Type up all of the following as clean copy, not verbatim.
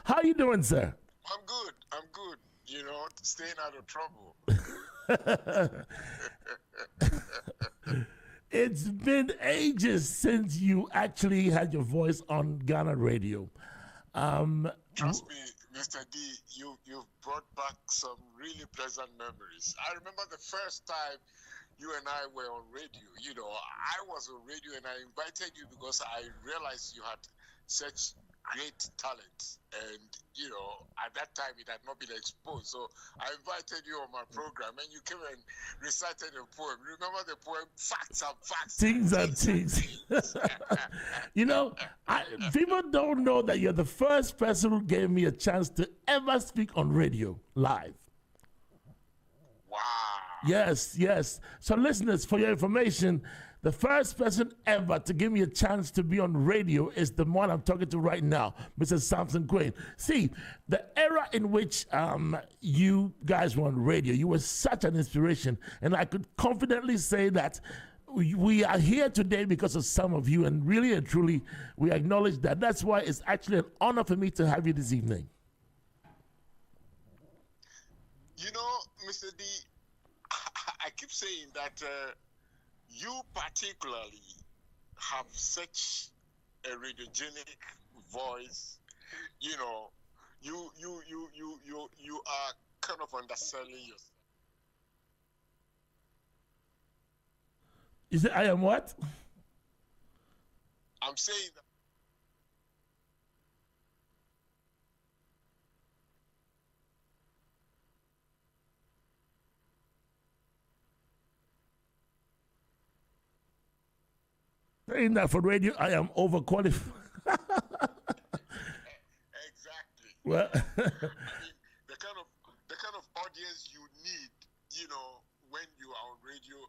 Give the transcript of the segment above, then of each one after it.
How you doing, sir? I'm good. I'm good. You know, staying out of trouble. It's been ages since you actually had your voice on Ghana radio. Trust me, Mr. D, you've brought back some really pleasant memories. I remember the first time you and I were on radio. You know, I was on radio and I invited you because I realized you had such great talent. And, you know, at that time it had not been exposed. So I invited you on my program and you came and recited a poem. Remember the poem, Facts and Facts. Things and things. You know, people don't know that you're the first person who gave me a chance to ever speak on radio live. Wow. Yes, yes. So, listeners, for your information, the first person ever to give me a chance to be on radio is the one I'm talking to right now, Mr. Samson Quain. See, the era in which you guys were on radio, you were such an inspiration, and I could confidently say that we are here today because of some of you, and really and truly, we acknowledge that. That's why it's actually an honor for me to have you this evening. You know, Mr. D, I keep saying that you particularly have such a radiogenic voice. You know, you are kind of underselling yourself. You say I am what? I'm saying that. Saying that for radio, I am overqualified. Exactly. Well, I mean, the kind of audience you need, you know, when you are on radio,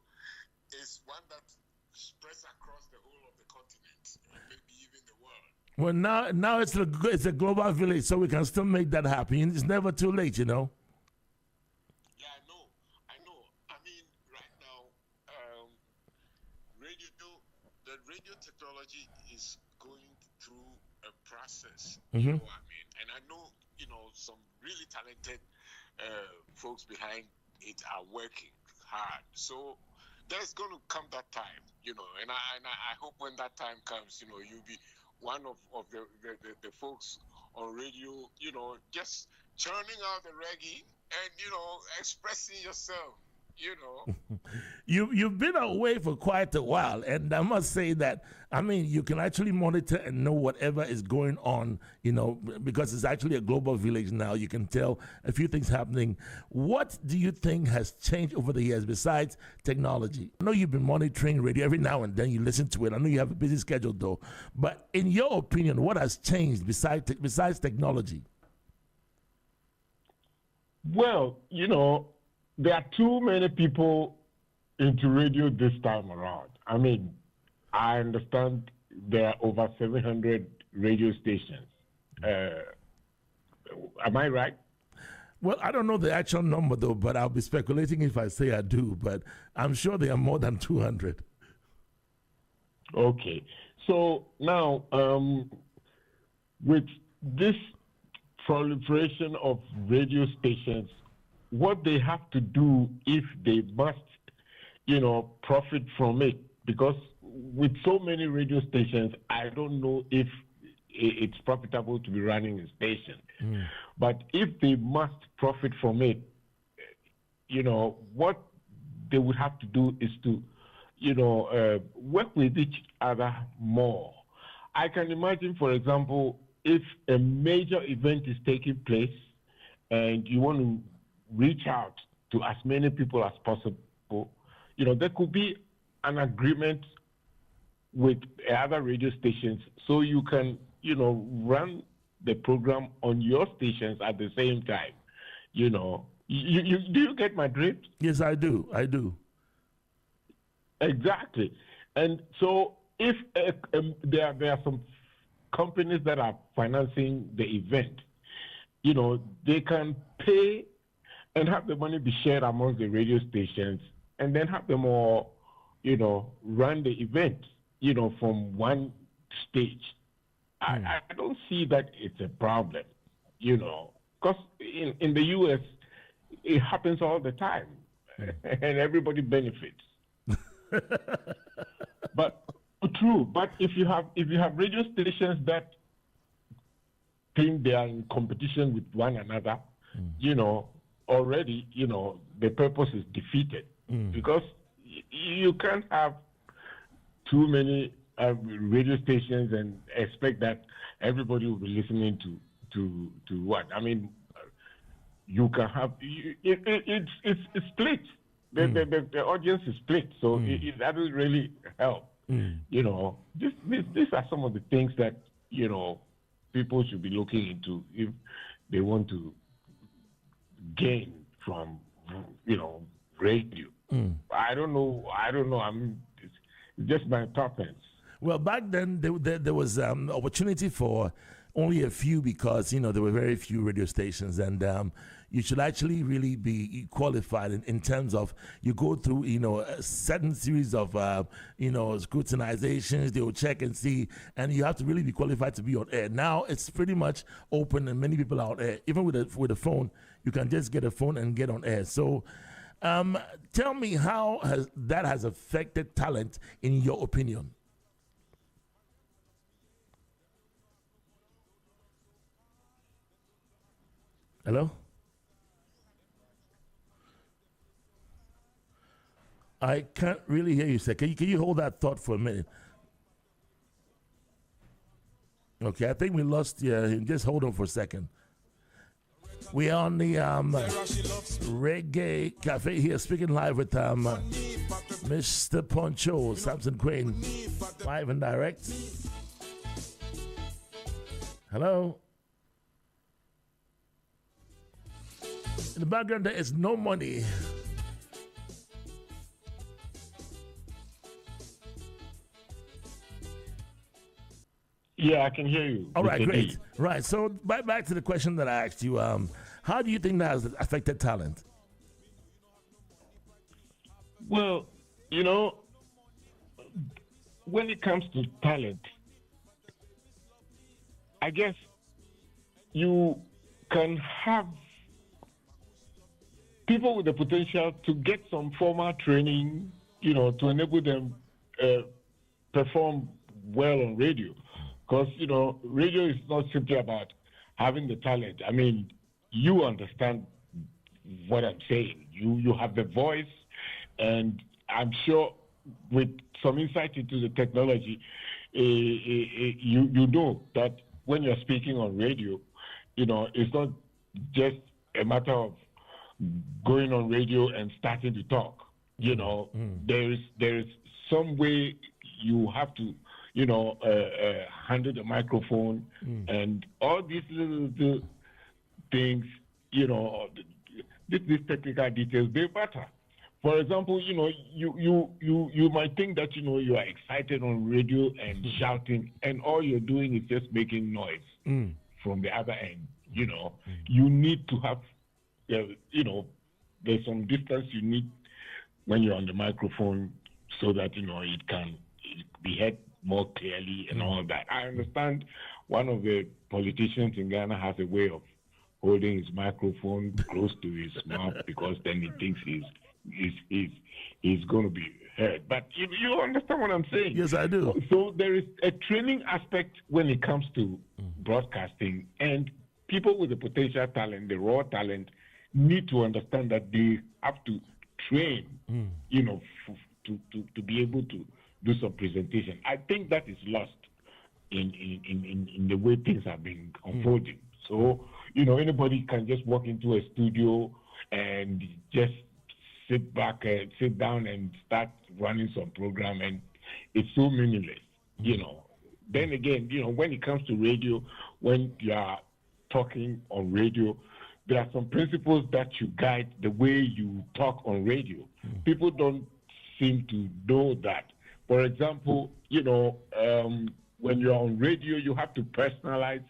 is one that spreads across the whole of the continent, maybe even the world. well, now it's a global village, so we can still make that happen. It's never too late, you know. Yeah, I know. I mean, right now, radio, the radio technology is going through a process. You know what I mean? And I know, you know, some really talented folks behind it are working hard. So there's going to come that time, you know, and I hope when that time comes, you know, you'll be one of the folks on radio, you know, just churning out the reggae and, you know, expressing yourself, you know. You've been away for quite a while, and I must say that, I mean, you can actually monitor and know whatever is going on, you know, because it's actually a global village now. You can tell a few things happening. What do you think has changed over the years besides technology? I know you've been monitoring radio every now and then. You listen to it. I know you have a busy schedule, though. But in your opinion, what has changed besides technology? Well, you know, there are too many people into radio this time around. I mean, I understand there are over 700 radio stations. Am I right? Well, I don't know the actual number, though, but I'll be speculating if I say I do. But I'm sure there are more than 200. Okay. So now, with this proliferation of radio stations, what they have to do if they must, you know, profit from it, because with so many radio stations, I don't know if it's profitable to be running a station. But if they must profit from it, you know, what they would have to do is to, you know, work with each other more. I can imagine, for example, if a major event is taking place and you want to reach out to as many people as possible, you know, there could be an agreement with other radio stations so you can, you know, run the program on your stations at the same time. You know, do you get my drift? Yes, I do. I do. Exactly. And so if there are some companies that are financing the event, you know, they can pay and have the money be shared among the radio stations and then have them all, you know, run the event, you know, from one stage. I don't see that it's a problem. Because in the U.S., it happens all the time, and everybody benefits. But true. But if you have radio stations that think they are in competition with one another, already, the purpose is defeated because you can't have too many radio stations and expect that everybody will be listening to what? I mean, you can have it's split. The audience is split, so it doesn't really help. These are some of the things that people should be looking into if they want to gain from radio. I don't know. It's just my preference. Well, back then there was opportunity for only a few because there were very few radio stations, and you should actually really be qualified in terms of you go through a certain series of scrutinizations. They will check and see, and you have to really be qualified to be on air. Now it's pretty much open, and many people are on air. Even with a phone, you can just get a phone and get on air. So. Tell me how that has affected talent in your opinion. Hello? I can't really hear you, sir. Can you hold that thought for a minute? Okay, I think we lost you. Just hold on for a second. We are on the Reggae Café here, speaking live with Mr. Poncho, Samson Quain, live and direct. Hello? In the background, there is no money. Yeah, I can hear you. All right, great. Right, so back to the question that I asked you. How do you think that has affected talent? Well, when it comes to talent, I guess you can have people with the potential to get some formal training, to enable them perform well on radio. Because, radio is not simply about having the talent. I mean, you understand what I'm saying. You have the voice, and I'm sure with some insight into the technology, you know that when you're speaking on radio, it's not just a matter of going on radio and starting to talk. There is some way you have to handle the microphone and all these little things, these technical details, they matter. For example, you might think that, you are excited on radio and shouting, and all you're doing is just making noise from the other end. You need to have, there's some distance you need when you're on the microphone so that, it can be heard more clearly and all that. I understand one of the politicians in Ghana has a way of holding his microphone close to his mouth because then he thinks he's going to be heard. But you understand what I'm saying? Yes, I do. So there is a training aspect when it comes to broadcasting, and people with the potential talent, the raw talent, need to understand that they have to train, to be able to do some presentation. I think that is lost in the way things have been unfolding. So, anybody can just walk into a studio and just sit down and start running some program, and it's so meaningless, Then again, when it comes to radio, when you are talking on radio, there are some principles that should guide the way you talk on radio. People don't seem to know that. For example, when you're on radio, you have to personalize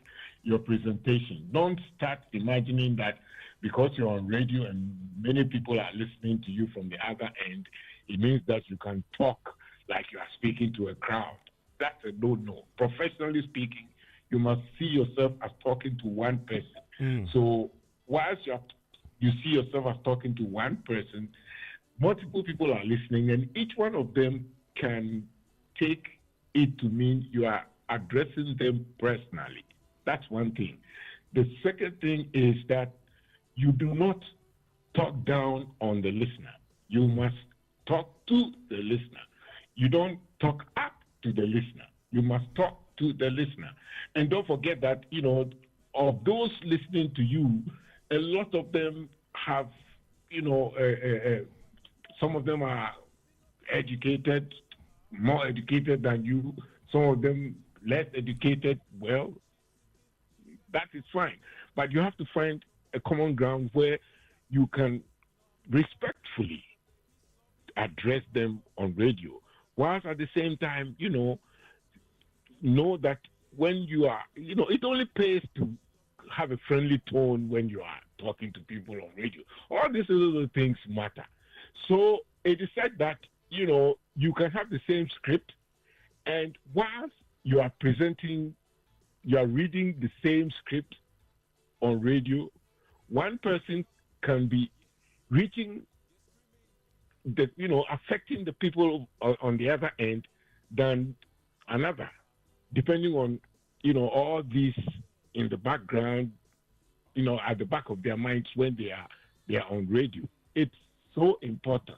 your presentation. Don't start imagining that because you're on radio and many people are listening to you from the other end, it means that you can talk like you are speaking to a crowd. That's a no-no. Professionally speaking, you must see yourself as talking to one person. So whilst you see yourself as talking to one person, multiple people are listening, and each one of them can take it to mean you are addressing them personally. That's one thing. The second thing is that you do not talk down on the listener. You must talk to the listener. You don't talk up to the listener. You must talk to the listener. And don't forget that, of those listening to you, a lot of them have, some of them are educated, more educated than you. Some of them less educated. Well, that is fine. But you have to find a common ground where you can respectfully address them on radio, whilst at the same time, know that when you are, it only pays to have a friendly tone when you are talking to people on radio. All these little things matter. So it is said that, you can have the same script, and whilst you are reading the same script on radio, one person can be reaching affecting the people on the other end than another, depending on, all these in the background, at the back of their minds when they are on radio. It's so important.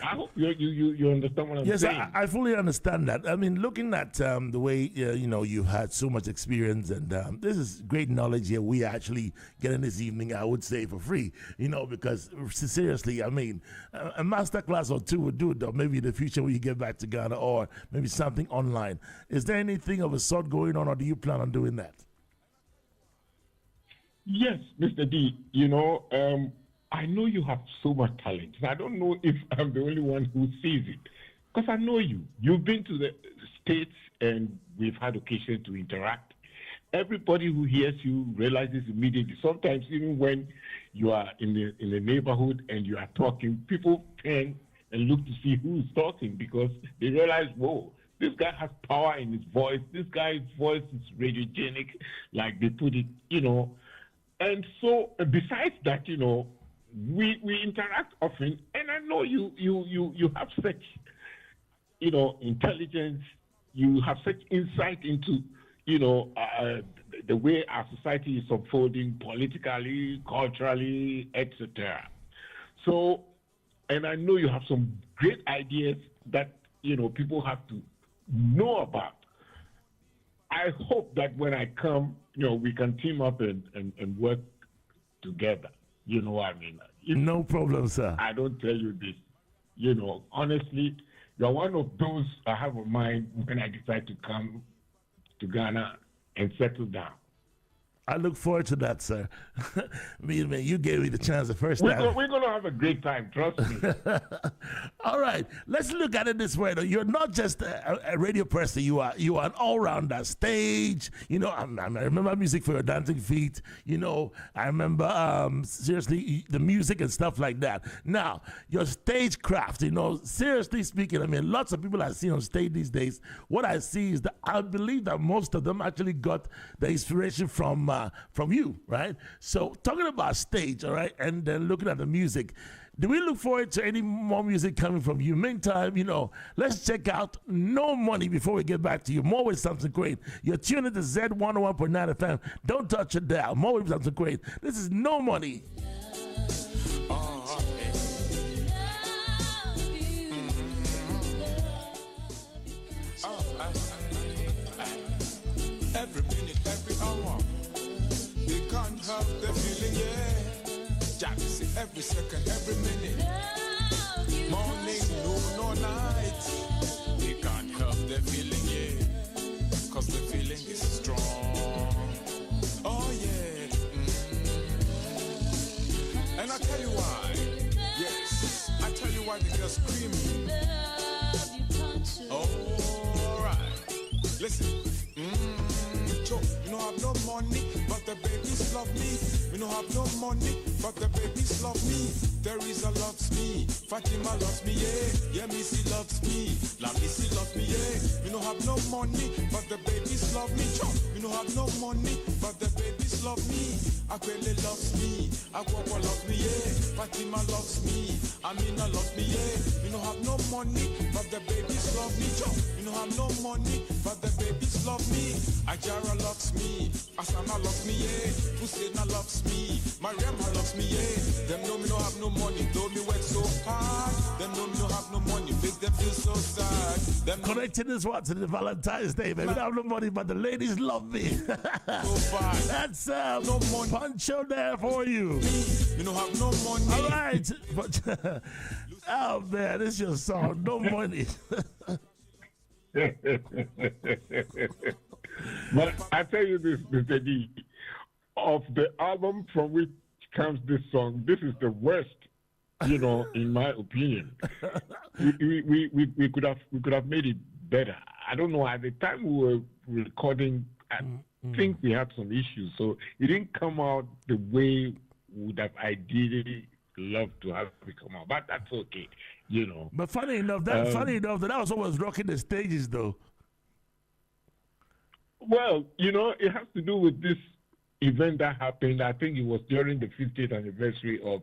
I hope you understand what I'm saying. Yes, I fully understand that. I mean, looking at the way, you've had so much experience, and this is great knowledge here we actually getting this evening, I would say, for free, because seriously, I mean, a master class or two would do it, though. Maybe in the future when you get back to Ghana, or maybe something online. Is there anything of a sort going on, or do you plan on doing that? Yes, Mr. D, I know you have so much talent. I don't know if I'm the only one who sees it, because I know you. You've been to the States, and we've had occasion to interact. Everybody who hears you realizes immediately. Sometimes even when you are in the neighborhood and you are talking, people turn and look to see who's talking, because they realize, whoa, this guy has power in his voice. This guy's voice is radiogenic, like they put it, And so besides that, we interact often, and I know you have such, intelligence, you have such insight into, the way our society is unfolding politically, culturally, etc. So, and I know you have some great ideas that, people have to know about. I hope that when I come, we can team up and work together. You know what I mean? No problem, sir. I don't tell you this. Honestly, you're one of those I have in mind when I decide to come to Ghana and settle down. I look forward to that, sir. Man, you gave me the chance the first time. We're going to have a great time, trust me. All right, let's look at it this way, though. You're not just a radio person. You are an all-rounder. Stage, I remember music for your dancing feet. I remember, seriously, the music and stuff like that. Now, your stagecraft, seriously speaking, I mean, lots of people I see on stage these days, what I see is that I believe that most of them actually got the inspiration from you, right? So talking about stage, all right, and then looking at the music, do we look forward to any more music coming from you? Meantime, let's check out No Money before we get back to you. More with Samson Quain. You're tuned into Z101.9 FM. Don't touch it down. More with Samson Quain. This is No Money. Every minute, every hour, we can't have the feeling, Jackson, every second, every minute, morning, noon, or night, we can't have the feeling, cause the feeling is strong. Oh yeah, And I tell you why. Yes, I tell you why the girls screaming. All right, listen. You know have no money, but the babies love me. Me no have no money, but the babies love me. Teresa loves me, Fatima loves me, yeah. Yeah, Missy loves me, La Missy loves me, yeah. Me no have no money, but the babies love me. Me no have no money, but the babies love me. Akwele loves me, Akwawa loves me, yeah. Fatima loves me, Amina loves me, yeah. Me no have no money, but the babies love me. Me no have no money, but the babies love me. Ajara loves me, Asama loves me, yeah. Husseina loves me, Mariama loves me, yeah. Them know me no have no money, though me work so hard. Them know me no have no money, make them feel so sad. Them connecting this one to the Valentine's Day, baby. I don't have no money, but the ladies love me. so fast. That's no money. Poncho there for you. Me no have no money. All right. But, oh, man, this is your song. No money. But I tell you this, Mr. D, of the album from which comes this song, this is the worst, in my opinion. We could have made it better. I don't know. At the time we were recording, I think we had some issues, so it didn't come out the way we would have ideally loved to have it come out. But that's okay, But funny enough, that was what was rocking the stages, though. Well, it has to do with this event that happened. I think it was during the 50th anniversary of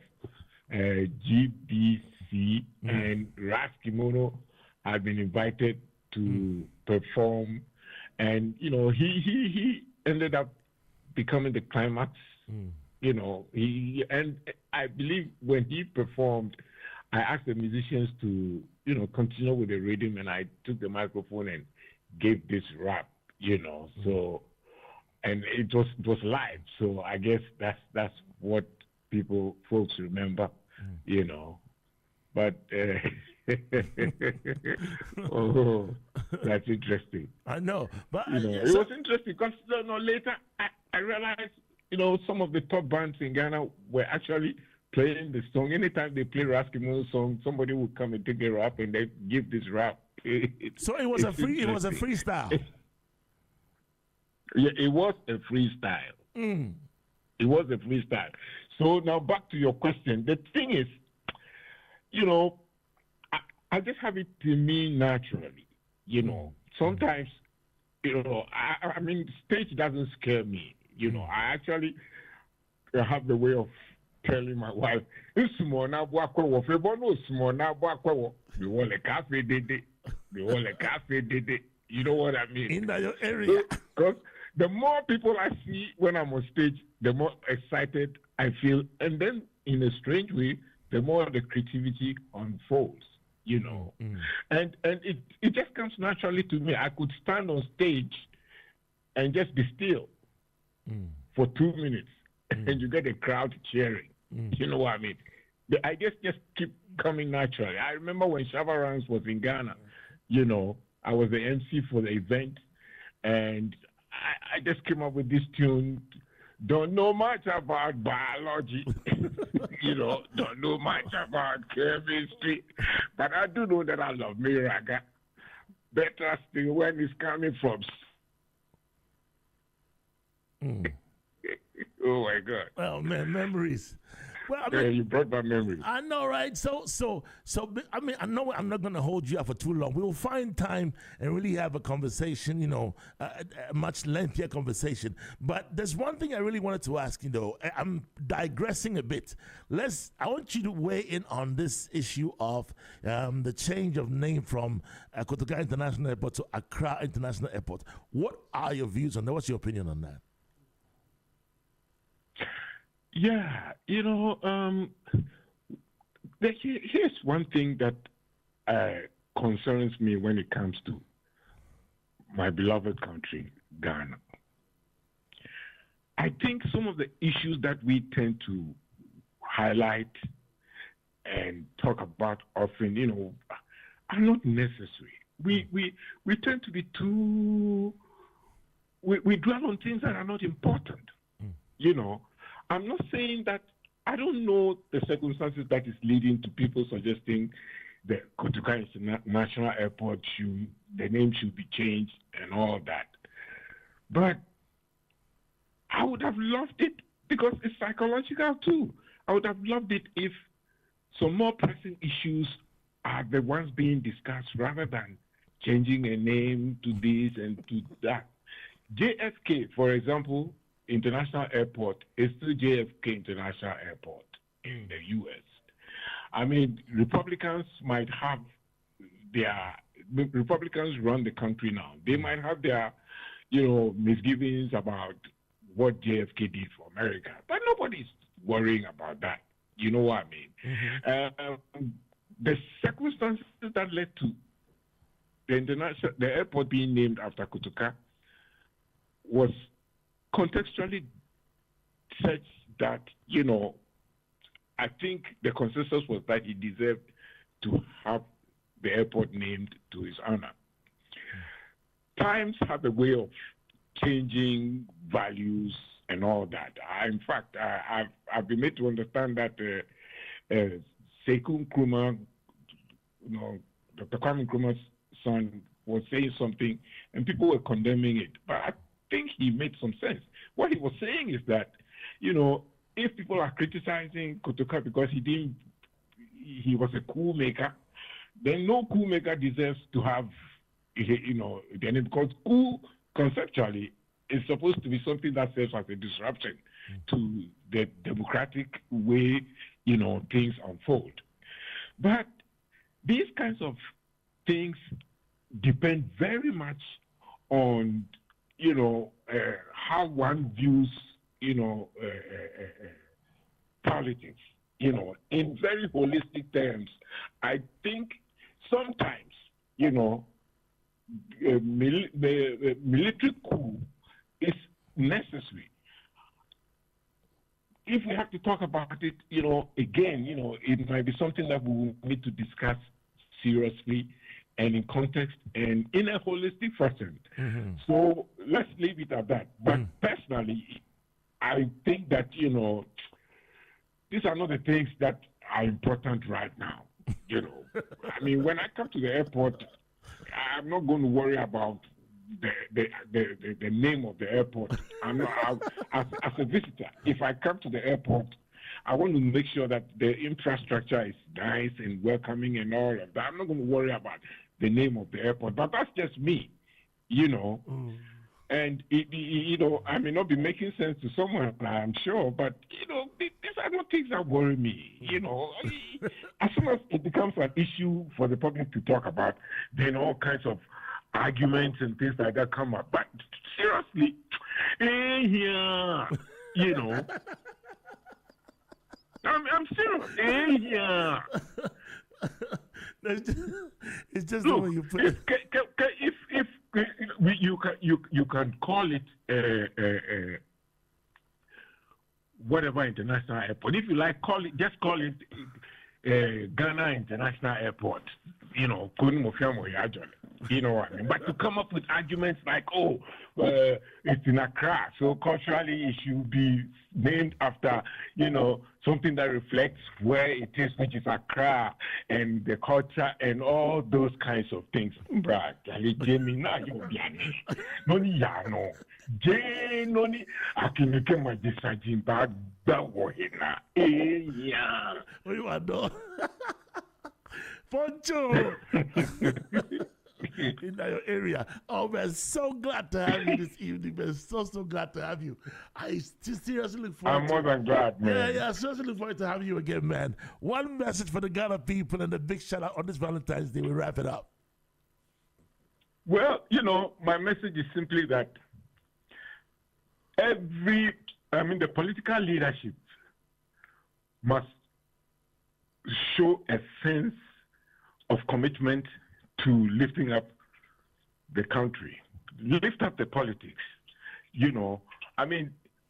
GBC, and Ras Kimono had been invited to perform, and he ended up becoming the climax. And I believe when he performed, I asked the musicians to continue with the rhythm, and I took the microphone and gave this rap. So, and it was live. So I guess that's what folks remember, But oh, that's interesting. I know, but it was interesting because later I realized some of the top bands in Ghana were actually playing the song. Anytime they play Raskimo's song, somebody would come and take a rap and they give this rap. So it was a freestyle. Yeah, it was a freestyle. It was a freestyle. So now back to your question. The thing is, I just have it to me naturally. Sometimes, I mean, stage doesn't scare me. I actually have the way of telling my wife, it's small now, we want a cafe, you know what I mean? In your area. Because the more people I see when I'm on stage, the more excited I feel. And then, in a strange way, the more the creativity unfolds, And it just comes naturally to me. I could stand on stage and just be still for 2 minutes, and you get a crowd cheering. You know what I mean? The ideas just keep coming naturally. I remember when Shabba Ranks was in Ghana, I was the MC for the event, and I just came up with this tune. Don't know much about biology, don't know much about chemistry, but I do know that I love me raga. Better still when it's coming from. Oh my God! Well, man, memories. Well, I mean, you brought back memories. I know, right? So, I mean, I know I'm not going to hold you up for too long. We will find time and really have a conversation, a much lengthier conversation. But there's one thing I really wanted to ask, I'm digressing a bit. I want you to weigh in on this issue of the change of name from Kotoka International Airport to Accra International Airport. What are your views on that? What's your opinion on that? Yeah, here's one thing that concerns me when it comes to my beloved country, Ghana. I think some of the issues that we tend to highlight and talk about often, are not necessary. We tend to be we dwell on things that are not important, I'm not saying that I don't know the circumstances that is leading to people suggesting the Kotoka International Airport the name should be changed and all that. But I would have loved it because it's psychological too. I would have loved it if some more pressing issues are the ones being discussed rather than changing a name to this and to that. JFK, for example, International Airport is still JFK International Airport in the U.S. I mean, Republicans run the country now. They might have their, misgivings about what JFK did for America, but nobody's worrying about that. You know what I mean? The circumstances that led to the airport being named after Kotoka was contextually such that, I think the consensus was that he deserved to have the airport named to his honor. Times have a way of changing values and all that. In fact, I've been made to understand that Sekou Nkrumah, Dr. Kwame Nkrumah's son, was saying something and people were condemning it. But I think he made some sense. What he was saying is that, if people are criticizing Kotoka because he was a coup maker, then no coup maker deserves to have, the name, because coup conceptually is supposed to be something that serves as a disruption to the democratic way, things unfold. But these kinds of things depend very much on, how one views, politics, in very holistic terms. I think sometimes, the military coup is necessary. If we have to talk about it, again, it might be something that we will need to discuss seriously and in context and in a holistic fashion. Mm-hmm. So let's leave it at that. But personally, I think that, these are not the things that are important right now. I mean, when I come to the airport, I'm not going to worry about the name of the airport. I'm not, as a visitor, if I come to the airport, I want to make sure that the infrastructure is nice and welcoming and all of that. I'm not going to worry about the name of the airport, but that's just me, And, I may not be making sense to someone, I'm sure, but, these are not things that worry me. As soon as it becomes an issue for the public to talk about, then all kinds of arguments and things like that come up. But seriously, I'm serious. It's just the way you put it. If you can call it whatever international airport. If you like, just call it Ghana International Airport. You know what I mean? But to come up with arguments like, it's in Accra, so culturally it should be named after, something that reflects where it is, which is Accra, and the culture and all those kinds of things. Poncho! In your area. Oh, we're so glad to have you this evening. We're so glad to have you. I seriously look forward I'm more than glad, man. Yeah, seriously look forward to having you again, man. One message for the Ghana people and a big shout out on this Valentine's Day. We wrap it up. Well, my message is simply that the political leadership must show a sense of commitment to lifting up the country, lift up the politics.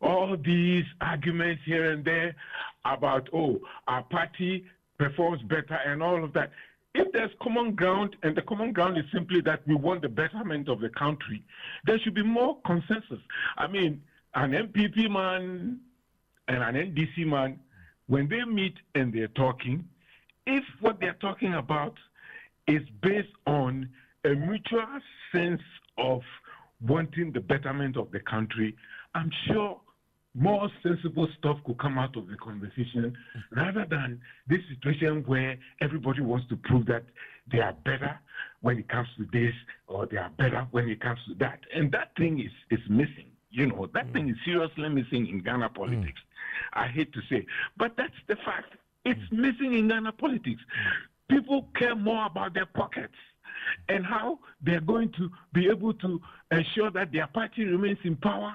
All these arguments here and there about, our party performs better and all of that. If there's common ground, and the common ground is simply that we want the betterment of the country, there should be more consensus. An MPP man and an NDC man, when they meet and they're talking, if what they're talking about is based on a mutual sense of wanting the betterment of the country, I'm sure more sensible stuff could come out of the conversation rather than this situation where everybody wants to prove that they are better when it comes to this or they are better when it comes to that. And that thing is missing. That thing is seriously missing in Ghana politics. I hate to say, but that's the fact. It's missing in Ghana politics. People care more about their pockets and how they're going to be able to ensure that their party remains in power.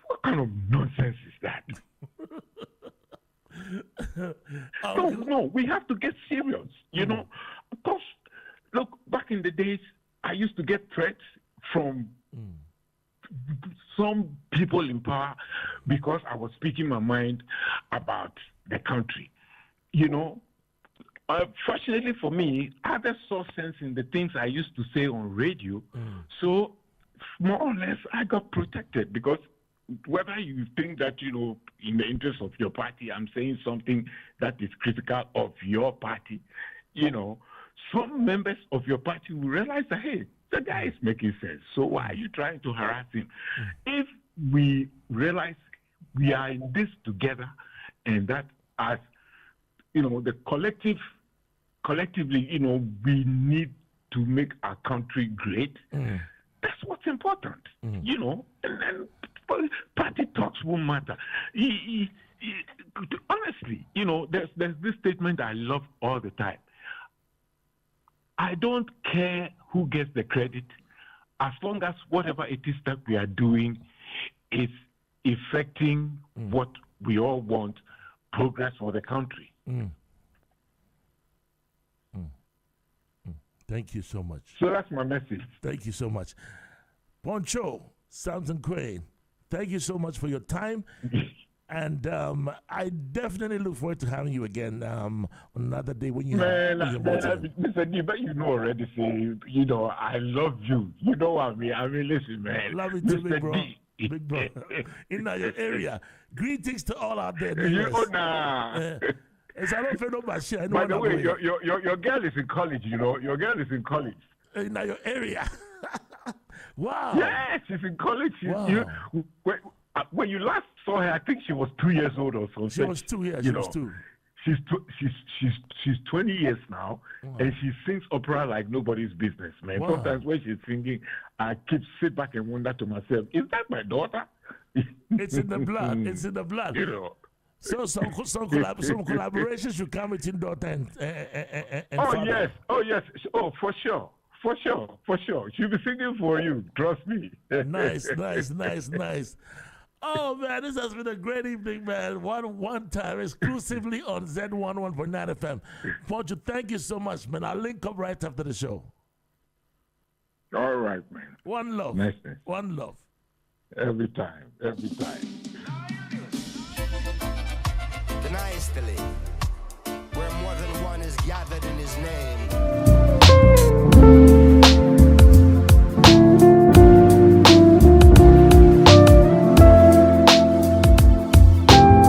What kind of nonsense is that? No, we have to get serious, Of course, look, back in the days, I used to get threats from some people in power because I was speaking my mind about the country. Fortunately for me, others saw sense in the things I used to say on radio. So, more or less, I got protected because whether you think that, in the interest of your party, I'm saying something that is critical of your party, some members of your party will realize that, hey, the guy is making sense. So why are you trying to harass him? If we realize we are in this together and that as, the collectively, we need to make our country great, that's what's important, and then party talks won't matter. Honestly, there's this statement I love all the time. I don't care who gets the credit as long as whatever it is that we are doing is effecting what we all want, progress for the country. Thank you so much. So that's my message. Thank you so much. Poncho, Samson Quain, thank you so much for your time. And I definitely look forward to having you again on another day when you have Mr. D, but already, I love you. You know what I mean? I mean, listen, man. Love you too, Mr. big bro. D. Big bro. In your area. Greetings to all out there. By the way, your girl is in college, Your girl is in college. In your area. Wow. Yes, she's in college. Wow. When you last saw her, I think she was 2 years old or something. She was 2 years. She was 2. She's 20 years now, and she sings opera like nobody's business, man. Wow. Sometimes when she's singing, I sit back and wonder to myself, is that my daughter? It's in the blood. It's in the blood. So some collaboration should come between daughter and father. Yes. Oh, for sure. She'll be singing for you. Trust me. Nice. Oh, man, this has been a great evening, man. One time, exclusively on Z11.9 FM. Poncho, thank you so much, man. I'll link up right after the show. All right, man. One love. Nice. One love. Every time. The nicely, where more than one is gathered in his name.